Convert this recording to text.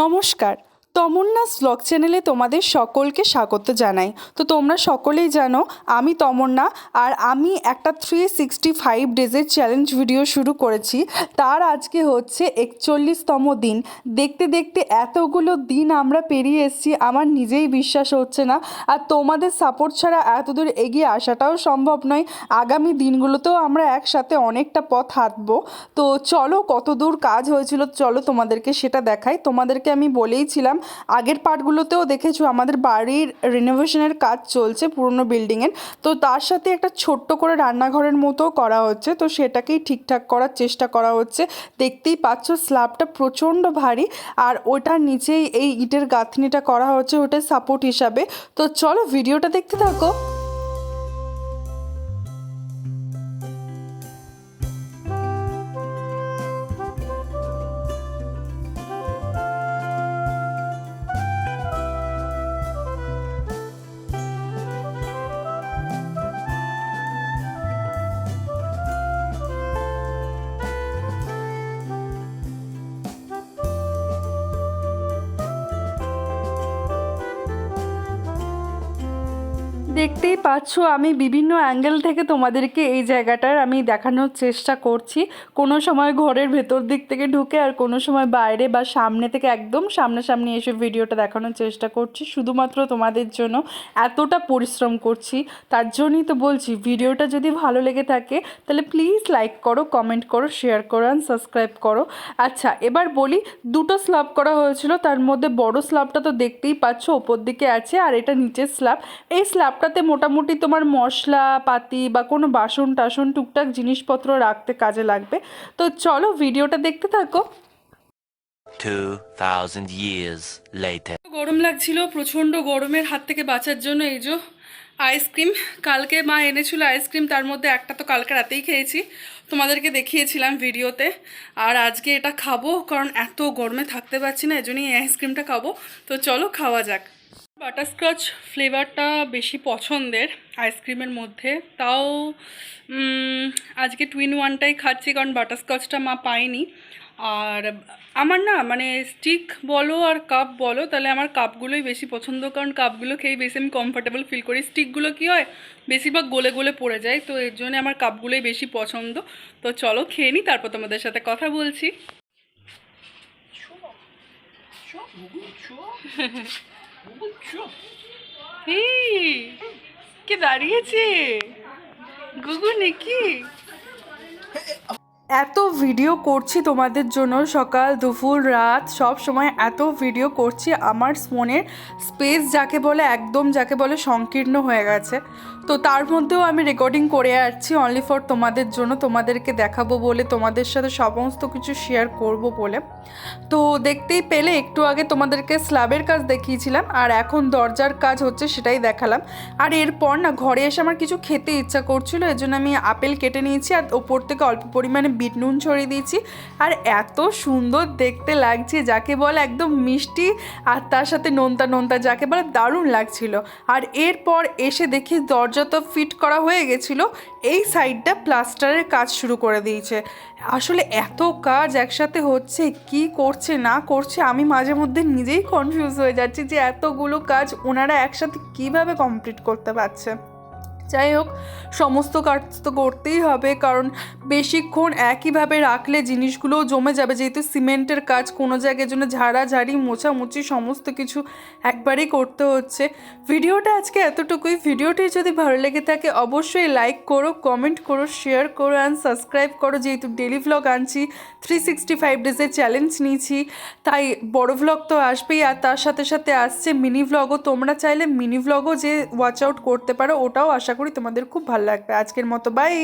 নমস্কার, তমন্নাস ব্লগ চ্যানেলে তোমাদের সকলকে স্বাগত জানাই। তো তোমরা সকলেই জানো আমি তমন্না, আর আমি একটা 365 ডেজের চ্যালেঞ্জ ভিডিও শুরু করেছি। তার আজকে হচ্ছে 41তম দিন। দেখতে দেখতে এতগুলো দিন আমরা পেরিয়ে এসেছি, আমার নিজেই বিশ্বাস হচ্ছে না। আর তোমাদের সাপোর্ট ছাড়া এতদূর এগিয়ে আসাটাও সম্ভব নয়। আগামী দিনগুলোতেও আমরা একসাথে অনেকটা পথ হাঁটবো। তো চলো, কত দূর কাজ হয়েছিল চলো তোমাদেরকে সেটা দেখাই। তোমাদেরকে আমি বলেইছিলাম, আগের পার্টগুলোতেও দেখেছো আমাদের বাড়ির রিনোভেশনের কাজ চলছে পুরনো বিল্ডিংয়ের। তো তার সাথে একটা ছোট্ট করে রান্নাঘরের মতো করা হচ্ছে, তো সেটাকেই ঠিকঠাক করার চেষ্টা করা হচ্ছে। দেখতেই পাচ্ছ স্ল্যাবটা প্রচণ্ড ভারী, আর ওটার নিচেই এই ইটের গাঁথনিটা করা হচ্ছে ওটার সাপোর্ট হিসাবে। তো চলো ভিডিওটা দেখতে থাকো। দেখতেই পাচ্ছ আমি বিভিন্ন অ্যাঙ্গেল থেকে তোমাদেরকে এই জায়গাটার আমি দেখানোর চেষ্টা করছি। কোনো সময় ঘরের ভেতর দিক থেকে ঢুকে, আর কোনো সময় বাইরে বা সামনে থেকে একদম সামনাসামনি এসে ভিডিওটা দেখানোর চেষ্টা করছি শুধুমাত্র তোমাদের জন্য। এতটা পরিশ্রম করছি, তার জন্যই তো বলছি ভিডিওটা যদি ভালো লেগে থাকে তাহলে প্লিজ লাইক করো, কমেন্ট করো, শেয়ার করো অ্যান্ড সাবস্ক্রাইব করো। আচ্ছা, এবার বলি, দুটো স্ল্যাব করা হয়েছিল, তার মধ্যে বড় স্ল্যাবটা তো দেখতেই পাচ্ছ ওপর দিকে আছে, আর এটা নিচের স্ল্যাব। এই স্ল্যাবটাতে মোটামুটি তোমার মশলা পাতি বা কোনো বাসন টাসন টুকটাক জিনিসপত্র রাখতে কাজে লাগবে। তো চলো ভিডিওটা দেখতে থাকো। 2000 years later. গরম লাগছিল, প্রচণ্ড গরমের হাত থেকে বাঁচার জন্য এই যে আইসক্রিম কালকে মা এনেছিল আইসক্রিম, তার মধ্যে একটা তো কালকে রাতেই খেয়েছি, তোমাদেরকে দেখিয়েছিলাম ভিডিওতে। আর আজকে এটা খাবো, কারণ এত গরমে থাকতে পারছি না, এজন্যই এই আইসক্রিমটা খাবো। তো চলো খাওয়া যাক। বাটারস্কচ ফ্লেভারটা বেশি পছন্দের আইসক্রিমের মধ্যে, তাও আজকে টুইন ওয়ানটাই খাচ্ছি, কারণ বাটারস্কচটা মা পায়নি। আর আমার না মানে স্টিক বলো আর কাপ বলো, তাহলে আমার কাপগুলোই বেশি পছন্দ, কারণ কাপগুলো খেয়ে বেশি আমি কমফোর্টেবল ফিল করি। স্টিকগুলো কী হয় বেশিরভাগ গলে গলে পড়ে যায়, তো এর জন্য আমার কাপগুলোই বেশি পছন্দ। তো চলো খেয়ে নিই, তারপর তোমাদের সাথে কথা বলছি। কে দাঁড়িয়েছে? গুগু নাকি? এত ভিডিও করছি তোমাদের জন্য, সকাল দুপুর রাত সব সময় এত ভিডিও করছি, আমার ফোনের স্পেস যাকে বলে একদম যাকে বলে সংকীর্ণ হয়ে গেছে। তো তার মধ্যেও আমি রেকর্ডিং করে আসছি অনলি ফর তোমাদের জন্য, তোমাদেরকে দেখাবো বলে, তোমাদের সাথে সমস্ত কিছু শেয়ার করব বলে। তো দেখতেই পেলে একটু আগে তোমাদেরকে স্ল্যাবের কাজ দেখিয়েছিলাম, আর এখন দরজার কাজ হচ্ছে সেটাই দেখালাম। আর এরপর না ঘরে এসে আমার কিছু খেতে ইচ্ছা করছিল, এর জন্য আমি আপেল কেটে নিয়েছি, আর ওপর থেকে অল্প পরিমাণে বিট নুন ছড়িয়ে দিয়েছি। আর এত সুন্দর দেখতে লাগছে যাকে বলে একদম মিষ্টি, আর তার সাথে নোনতা নোনতা যাকে বলে দারুণ লাগছিল। আর এরপর এসে দেখি দরজা তো ফিট করা হয়ে গেছিলো, এই সাইডটা প্লাস্টারের কাজ শুরু করে দিয়েছে। আসলে এত কাজ একসাথে হচ্ছে, কি করছে না করছে আমি মাঝে মধ্যে নিজেই কনফিউজ হয়ে যাচ্ছি যে এতগুলো কাজ ওনারা একসাথে কিভাবে কমপ্লিট করতে পারছে। যাই হোক, সমস্ত কাজ তো করতেই হবে, কারণ বেশিক্ষণ একইভাবে রাখলে জিনিসগুলোও জমে যাবে, যেহেতু সিমেন্টের কাজ কোনো জায়গায় জন্য ঝাড়াঝাড়ি মোছামুছি সমস্ত কিছু একবারেই করতে হচ্ছে। ভিডিওটা আজকে এতটুকুই। ভিডিওটি যদি ভালো লেগে থাকে অবশ্যই লাইক করো, কমেন্ট করো, শেয়ার করো অ্যান্ড সাবস্ক্রাইব করো। যেহেতু ডেলি ভ্লগ আনছি, 365 ডেজের চ্যালেঞ্জ নিয়েছি, তাই বড় ভ্লগ তো আসবেই, আর তার সাথে সাথে আসছে মিনি ভ্লগও। তোমরা চাইলে মিনি ভ্লগও যে ওয়াচ আউট করতে পারো, ওটাও আশা করি তোমাদের খুব ভালো লাগবে। আজকের মতো বাই।